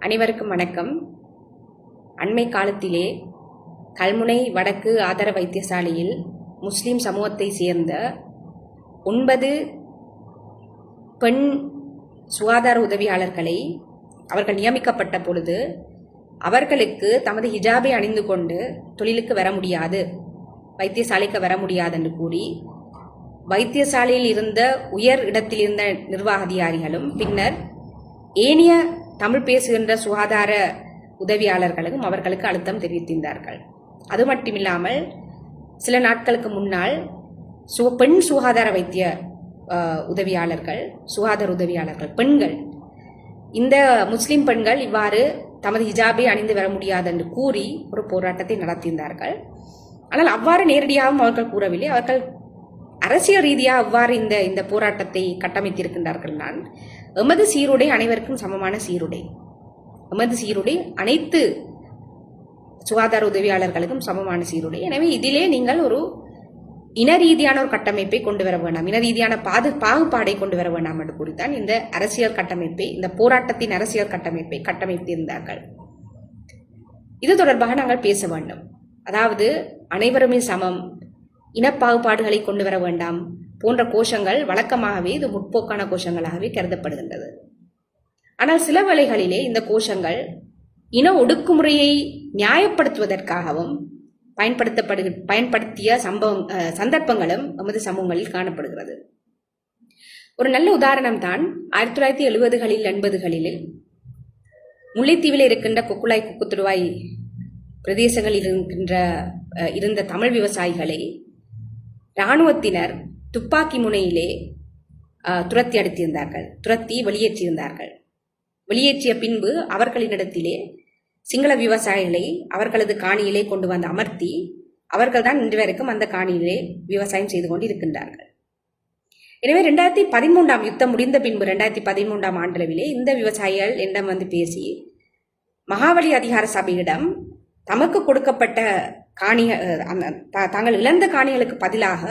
அனைவருக்கும் வணக்கம். அண்மை காலத்திலே கல்முனை வடக்கு ஆதார வைத்தியசாலையில் முஸ்லிம் சமூகத்தை சேர்ந்த 9 பெண் சுகாதார உதவியாளர்களை அவர்கள் நியமிக்கப்பட்ட பொழுது அவர்களுக்கு தமது ஹிஜாபை அணிந்து கொண்டு தொழிலுக்கு வர முடியாது, வைத்தியசாலைக்கு வர முடியாது என்று கூறி வைத்தியசாலையில் இருந்த உயர் இடத்தில் இருந்த நிர்வாக அதிகாரிகளும் பின்னர் ஏனைய தமிழ் பேசுகின்ற சுகாதார உதவியாளர்களும் அவர்களுக்கு அழுத்தம் தெரிவித்திருந்தார்கள். அது மட்டுமில்லாமல் சில நாட்களுக்கு முன்னால் பெண் சுகாதார வைத்திய உதவியாளர்கள், சுகாதார உதவியாளர்கள் பெண்கள், இந்த முஸ்லிம் பெண்கள் இவ்வாறு தமது ஹிஜாபை அணிந்து வர முடியாது என்று கூறி ஒரு போராட்டத்தை நடத்தியிருந்தார்கள். ஆனால் அவ்வாறு நேரடியாகவும் அவர்கள் கூறவில்லை. அவர்கள் அரசியல் ரீதியாக அவ்வாறு இந்த போராட்டத்தை கட்டமைத்திருக்கின்றார்கள். நான் எமது சீருடை அனைவருக்கும் சமமான சீருடை, எமது சீருடை அனைத்து சுகாதார உதவியாளர்களுக்கும் சமமான சீருடை. எனவே இதிலே நீங்கள் ஒரு இன ரீதியான ஒரு கட்டமைப்பை கொண்டு வர வேண்டாம், இன ரீதியான பாகுபாடை கொண்டு வர வேண்டாம் என்று கூறித்தான் இந்த அரசியல் கட்டமைப்பை, இந்த போராட்டத்தின் அரசியல் கட்டமைப்பை கட்டமைத்திருந்தார்கள். இது தொடர்பாக நாங்கள் பேச வேண்டும். அதாவது அனைவருமே சமம், இனப்பாகுபாடுகளை கொண்டு வர வேண்டாம் போன்ற கோஷங்கள் வழக்கமாகவே இது முற்போக்கான கோஷங்களாகவே கருதப்படுகின்றது. ஆனால் சில வேளைகளிலே இந்த கோஷங்கள் இன ஒடுக்குமுறையை நியாயப்படுத்துவதற்காகவும் பயன்படுத்திய சந்தர்ப்பங்களும் நமது சமூகங்களில் காணப்படுகிறது. ஒரு நல்ல உதாரணம் தான் 1970களில் 80களில் முல்லைத்தீவில் இருக்கின்ற கொக்குளாய் குக்குத்துருவாய் பிரதேசங்களில் இருந்த தமிழ் விவசாயிகளை இராணுவத்தினர் துப்பாக்கி முனையிலே துரத்தி வெளியேற்றியிருந்தார்கள். வெளியேற்றிய பின்பு அவர்களிடத்திலே சிங்கள விவசாயிகளை அவர்களது காணியிலே கொண்டு வந்து அமர்த்தி அவர்கள்தான் இன்று வரைக்கும் அந்த காணியிலே விவசாயம் செய்து கொண்டு இருக்கின்றார்கள். எனவே 2013 யுத்தம் முடிந்த பின்பு 2013 ஆண்டளவிலே இந்த விவசாயிகள் என்னிடம் வந்து பேசி மகாவலி அதிகார சபையிடம் தமக்கு கொடுக்கப்பட்ட தாங்கள் இழந்த காணிகளுக்கு பதிலாக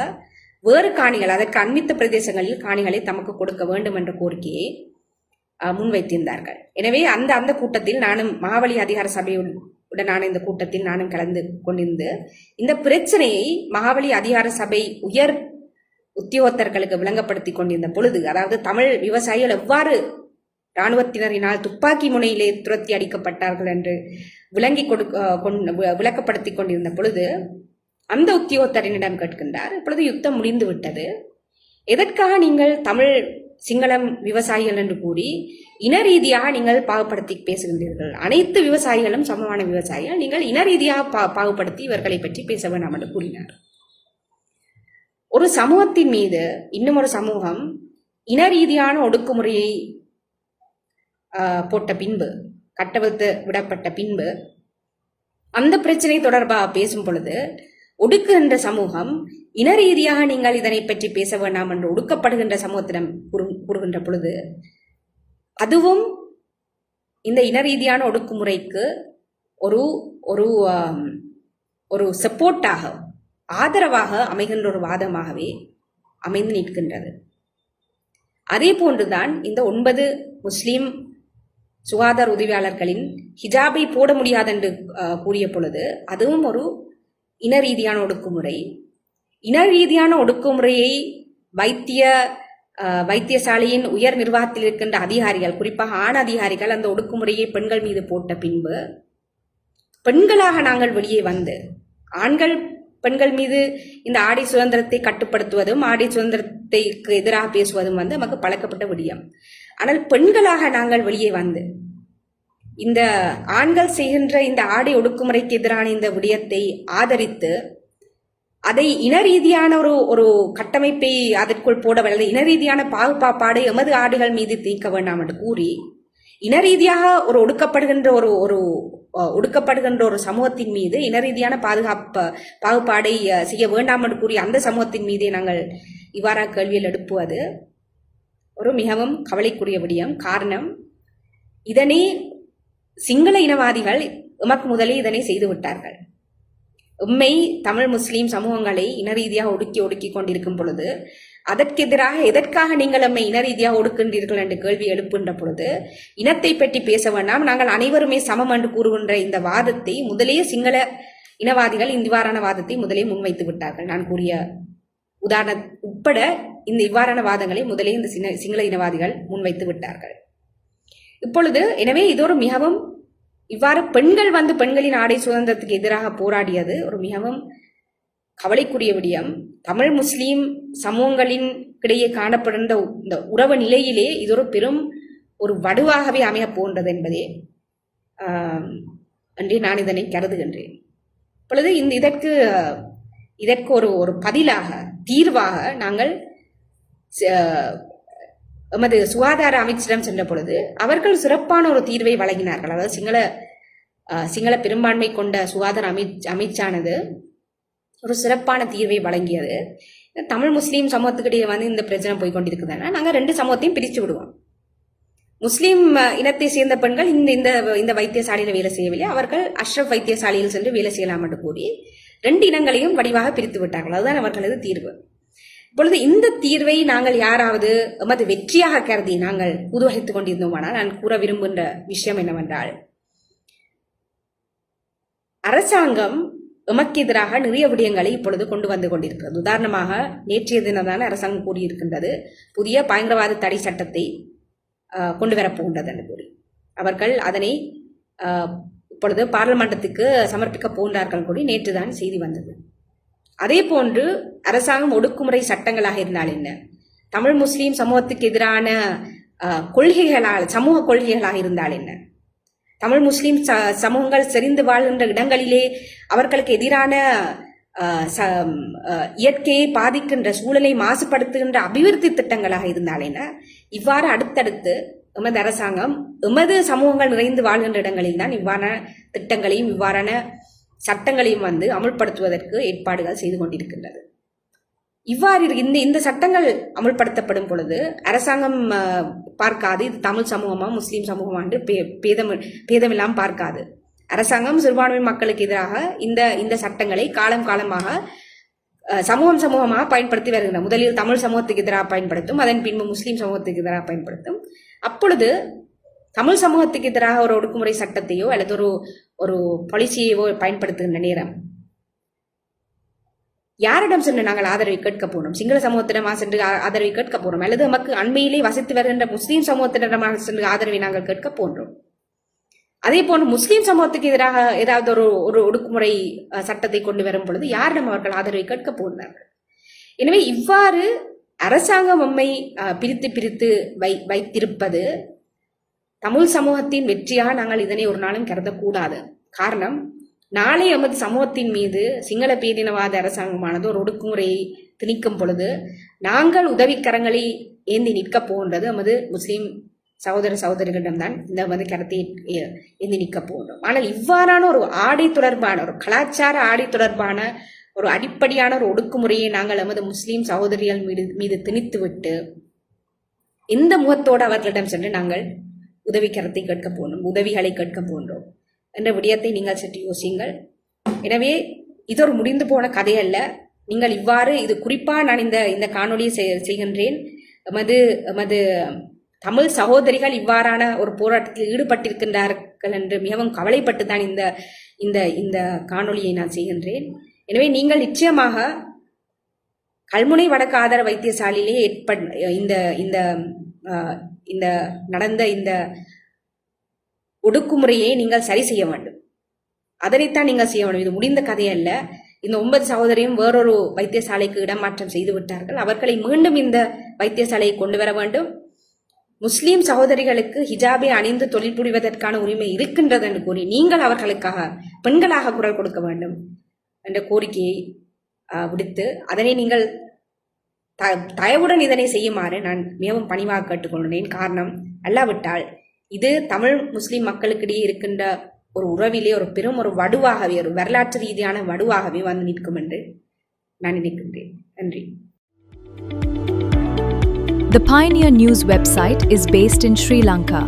வேறு காணிகள், அதற்கு அண்மித்த பிரதேசங்களில் காணிகளை தமக்கு கொடுக்க வேண்டும் என்ற கோரிக்கையை முன்வைத்திருந்தார்கள். எனவே அந்த கூட்டத்தில் நானும் மகாவலி அதிகார சபையுடனான இந்த கூட்டத்தில் நானும் கலந்து கொண்டிருந்து இந்த பிரச்சனையை மகாவலி அதிகார சபை உயர் உத்தியோகத்தர்களுக்கு விளங்கப்படுத்தி கொண்டிருந்த பொழுது, அதாவது தமிழ் விவசாயிகள் எவ்வாறு இராணுவத்தினரினால் துப்பாக்கி முனையிலே துரத்தி அடிக்கப்பட்டார்கள் என்று விளக்கப்படுத்தி கொண்டிருந்த பொழுது அந்த உத்தியோகத்தரினிடம் கேட்கின்றார், இப்பொழுது யுத்தம் முடிந்து விட்டது, எதற்காக நீங்கள் தமிழ் சிங்களம் விவசாயிகள் என்று கூறி இன ரீதியாக நீங்கள் பாகுபடுத்தி பேசுகின்றீர்கள்? அனைத்து விவசாயிகளும் சமமான விவசாயிகள், நீங்கள் இன ரீதியாக பாகுபடுத்தி இவர்களை பற்றி பேச வேண்டாம் என்று கூறினார். ஒரு சமூகத்தின் மீது இன்னும் ஒரு சமூகம் இன ரீதியான ஒடுக்குமுறையை போட்ட பின்பு, கட்டவிழ்த்து விடப்பட்ட பின்பு அந்த பிரச்சனை தொடர்பாக பேசும் பொழுது ஒடுக்குகின்ற சமூகம் இன ரீதியாக நீங்கள் இதனை பற்றி பேச வேண்டாம் என்று ஒடுக்கப்படுகின்ற சமூகத்திடம் கூறுகின்ற பொழுது அதுவும் இந்த இன ரீதியான ஒடுக்குமுறைக்கு ஒரு ஒரு ஒரு சப்போர்ட்டாக, ஆதரவாக அமைகின்ற ஒரு வாதமாகவே அமைந்து நிற்கின்றது. அதே போன்றுதான் இந்த 9 முஸ்லிம் சுகாதார உதவியாளர்களின் ஹிஜாபை போட முடியாது என்று கூறிய பொழுது அதுவும் ஒரு இன ரீதியான ஒடுக்குமுறை. இன ரீதியான ஒடுக்குமுறையை வைத்தியசாலையின் உயர் நிர்வாகத்தில் இருக்கின்ற அதிகாரிகள், குறிப்பாக ஆண் அதிகாரிகள், அந்த ஒடுக்குமுறையை பெண்கள் மீது போட்ட பின்பு பெண்களாக நாங்கள் வெளியே வந்து பெண்கள் மீது இந்த ஆடை சுதந்திரத்தை கட்டுப்படுத்துவதும் ஆடை சுதந்திரத்திற்கு எதிராக பேசுவதும் நமக்கு பழக்கப்பட்ட விடயம். ஆனால் பெண்களாக நாங்கள் வெளியே வந்து இந்த ஆண்கள் செய்கின்ற இந்த ஆடை ஒடுக்குமுறைக்கு எதிரான இந்த விடயத்தை ஆதரித்து அதை இன ரீதியான ஒரு கட்டமைப்பை அதற்குள் போட வேண்டிய இன ரீதியான பாகுபாடு எமது ஆடுகள் மீது தீர்க்க வேண்டாம் என்று கூறி இன ரீதியாக ஒரு ஒடுக்கப்படுகின்ற ஒரு சமூகத்தின் மீது இன ரீதியான பாகுபாடை செய்ய வேண்டாம் என்று கூறி அந்த சமூகத்தின் மீதே நாங்கள் இவ்வாறாக கேள்வியில் எழுப்புவது ஒரு மிகவும் கவலைக்குரிய விடயம். காரணம், இதனை சிங்கள இனவாதிகள் எமக்கு முதலே இதனை செய்து விட்டார்கள். உண்மை தமிழ் முஸ்லீம் சமூகங்களை இன ரீதியாக ஒடுக்கி கொண்டிருக்கும் பொழுது அதற்கெதிராக எதற்காக நீங்கள் நம்மை இன ரீதியாக ஒடுக்கின்றீர்கள் என்று கேள்வி எழுப்புகின்ற பொழுது இனத்தை பற்றி பேச வேண்டாம், நாங்கள் அனைவருமே சமம் என்று கூறுகின்ற இந்த வாதத்தை முதலே சிங்கள இனவாதிகள் இவ்வாறான வாதத்தை முதலே முன்வைத்து விட்டார்கள். நான் கூறிய உதாரண உட்பட இந்த இவ்வாறான வாதங்களை முதலே இந்த சிங்கள இனவாதிகள் முன்வைத்து விட்டார்கள். இப்பொழுது எனவே இது ஒரு மிகவும் இவ்வாறு பெண்கள் பெண்களின் ஆடை சுதந்திரத்துக்கு எதிராக போராடியது ஒரு மிகவும் கவலைக்குரிய விடயம். தமிழ் முஸ்லீம் சமூகங்களின் இடையே காணப்படுகின்ற இந்த உறவு நிலையிலே இது ஒரு பெரும் ஒரு வடுவாகவே அமைய போன்றது என்பதே அன்றே நான் இதனை கருதுகின்றேன். இப்பொழுது இதற்கு ஒரு பதிலாக தீர்வாக நாங்கள் எமது சுகாதார அமைச்சரிடம் சென்ற பொழுது அவர்கள் சிறப்பான ஒரு தீர்வை வழங்கினார்கள். அதாவது சிங்கள பெரும்பான்மை கொண்ட சுகாதார அமைச்சானது ஒரு சிறப்பான தீர்வை வழங்கியது. தமிழ் முஸ்லீம் சமூகத்துக்கிடையே இந்த பிரச்சனை போய்கொண்டிருக்குதுன்னா நாங்கள் 2 சமூகத்தையும் பிரித்து விடுவோம். முஸ்லீம் இனத்தை சேர்ந்த பெண்கள் இந்த வைத்தியசாலையில் வேலை செய்யவில்லை, அவர்கள் அஷ்ரப் வைத்தியசாலையில் சென்று வேலை செய்யலாம் என்று கூறி 2 இனங்களையும் வடிவாக பிரித்து விட்டார்கள். அதுதான் அவர்களது தீர்வு. இப்பொழுது இந்த தீர்வை நாங்கள் யாராவது எமது வெற்றியாக கருதி நாங்கள் உருவகித்துக் கொண்டிருந்தோமானால் நான் கூற விரும்புகின்ற விஷயம் என்னவென்றால், அரசாங்கம் எமக்கு எதிராக நிறைய விடயங்களை இப்பொழுது கொண்டு வந்து கொண்டிருக்கிறது. உதாரணமாக நேற்றைய தினம்தான் அரசாங்கம் கூறியிருக்கின்றது புதிய பயங்கரவாத தடை சட்டத்தை கொண்டு வரப்போகின்றது என்று கூறி அவர்கள் அதனை இப்பொழுது பாராளுமன்றத்துக்கு சமர்ப்பிக்க போன்றார்கள் கூறி நேற்றுதான் செய்தி வந்தது. அதே போன்று அரசாங்கம் ஒடுக்குமுறை சட்டங்களாக இருந்தால் என்ன, தமிழ் முஸ்லீம் சமூகத்துக்கு எதிரான சமூக கொள்கைகளாக இருந்தால் என்ன, தமிழ் முஸ்லீம் சமூகங்கள் செறிந்து வாழ்கின்ற இடங்களிலே அவர்களுக்கு எதிரான இயற்கையை பாதிக்கின்ற சூழலை மாசுபடுத்துகின்ற அபிவிருத்தி திட்டங்களாக இருந்தால் என்ன, இவ்வாறு அடுத்தடுத்து எமது அரசாங்கம் எமது சமூகங்கள் நிறைந்து வாழ்கின்ற இடங்களில் தான் இவ்வாறான திட்டங்களையும் இவ்வாறான சட்டங்களையும் அமுல்படுத்துவதற்கு ஏற்பாடுகள் செய்து கொண்டிருக்கின்றது. இவ்வாறு இந்த சட்டங்கள் அமுல்படுத்தப்படும் பொழுது அரசாங்கம் பார்க்காது இது தமிழ் சமூகமா முஸ்லீம் சமூகமா என்று பேதமெல்லாம் பார்க்காது. அரசாங்கம் சிறுபான்மை மக்களுக்கு எதிராக இந்த சட்டங்களை காலமாக சமூகமாக பயன்படுத்தி வருகின்றன. முதலில் தமிழ் சமூகத்துக்கு எதிராக பயன்படுத்தும், அதன் பின்பு முஸ்லீம் சமூகத்துக்கு எதிராக பயன்படுத்தும். அப்பொழுது தமிழ் சமூகத்துக்கு எதிராக ஒரு ஒடுக்குமுறை சட்டத்தையோ அல்லது ஒரு பாலிசியையோ பயன்படுத்துகின்ற நேரம் யாரிடம் சென்று நாங்கள் ஆதரவை கேட்க போனோம்? சிங்கள சமூகத்திடமா சென்று ஆதரவை கேட்க போறோம், அல்லது நமக்கு அண்மையிலே வசித்து வருகின்ற முஸ்லீம் சமூகத்திடமாக சென்று ஆதரவை நாங்கள் கேட்க போன்றோம். அதே போன்று முஸ்லீம் சமூகத்துக்கு எதிராக ஏதாவது ஒரு ஒடுக்குமுறை சட்டத்தை கொண்டு வரும் பொழுது யாரிடம் அவர்கள் ஆதரவை கேட்க போனார்கள்? எனவே இவ்வாறு அரசாங்கம் நம்மை பிரித்து வைத்திருப்பது தமிழ் சமூகத்தின் வெற்றியாக நாங்கள் இதனை ஒரு நாளும் கருதக்கூடாது. காரணம், நாளை எமது சமூகத்தின் மீது சிங்கள பேரினவாத அரசாங்கமானது ஒரு ஒடுக்குமுறையை திணிக்கும் பொழுது நாங்கள் உதவிக்கரங்களை ஏந்தி நிற்க போன்றது எமது முஸ்லீம் சகோதரிகளிடம்தான் இந்த கருத்தை ஏந்தி நிற்க போன்றோம். ஆனால் இவ்வாறான ஒரு ஆடை தொடர்பான ஒரு கலாச்சார ஆடை தொடர்பான ஒரு அடிப்படையான ஒரு ஒடுக்குமுறையை நாங்கள் எமது முஸ்லீம் சகோதரிகள் மீது திணித்துவிட்டு இந்த முகத்தோடு அவர்களிடம் சென்று நாங்கள் உதவிக்கரத்தை கேட்க போனோம், உதவிகளை கேட்க போன்றோம் என்ற விடயத்தை நீங்கள் சற்று யோசியுங்கள். எனவே இது ஒரு முடிந்து போன கதை அல்ல. நீங்கள் இவ்வாறு இது குறிப்பாக நான் இந்த காணொலியை செய்கின்றேன். எமது தமிழ் சகோதரிகள் இவ்வாறான ஒரு போராட்டத்தில் ஈடுபட்டிருக்கின்றார்கள் என்று மிகவும் கவலைப்பட்டு தான் இந்த காணொலியை நான் செய்கின்றேன். எனவே நீங்கள் நிச்சயமாக கல்முனை வடக்கு ஆதார வைத்தியசாலையிலே இந்த நடந்த இந்த ஒடுக்குமுறையை நீங்கள் சரி செய்ய வேண்டும். அதனைத்தான் நீங்கள் செய்ய வேண்டும். இது முடிந்த கதையல்ல. இந்த 9 சகோதரியும் வேறொரு வைத்தியசாலைக்கு இடமாற்றம் செய்து விட்டார்கள். அவர்களை மீண்டும் இந்த வைத்தியசாலையை கொண்டு வர வேண்டும். முஸ்லீம் சகோதரிகளுக்கு ஹிஜாபை அணிந்து தொழில் புரிவதற்கான உரிமை இருக்கின்றது என்று கூறி நீங்கள் அவர்களுக்காக பெண்களாக குரல் கொடுக்க வேண்டும் என்ற கோரிக்கையை விடுத்து அதனை நீங்கள் தயவுடன் இதனை செய்யுமாறு நான் மிகவும் பணிவாக கேட்டுக்கொள்கிறேன். காரணம், அல்லாவிட்டால் இது தமிழ் முஸ்லிம் மக்களுக்கிடையே இருக்கின்ற ஒரு உறவிலே ஒரு பெரும் ஒரு வடுவாகவே, ஒரு வரலாற்று ரீதியான வடுவாகவே வந்து நிற்கும் என்று நான் நினைக்கின்றேன். நன்றி. The Pioneer News website is based in Sri Lanka.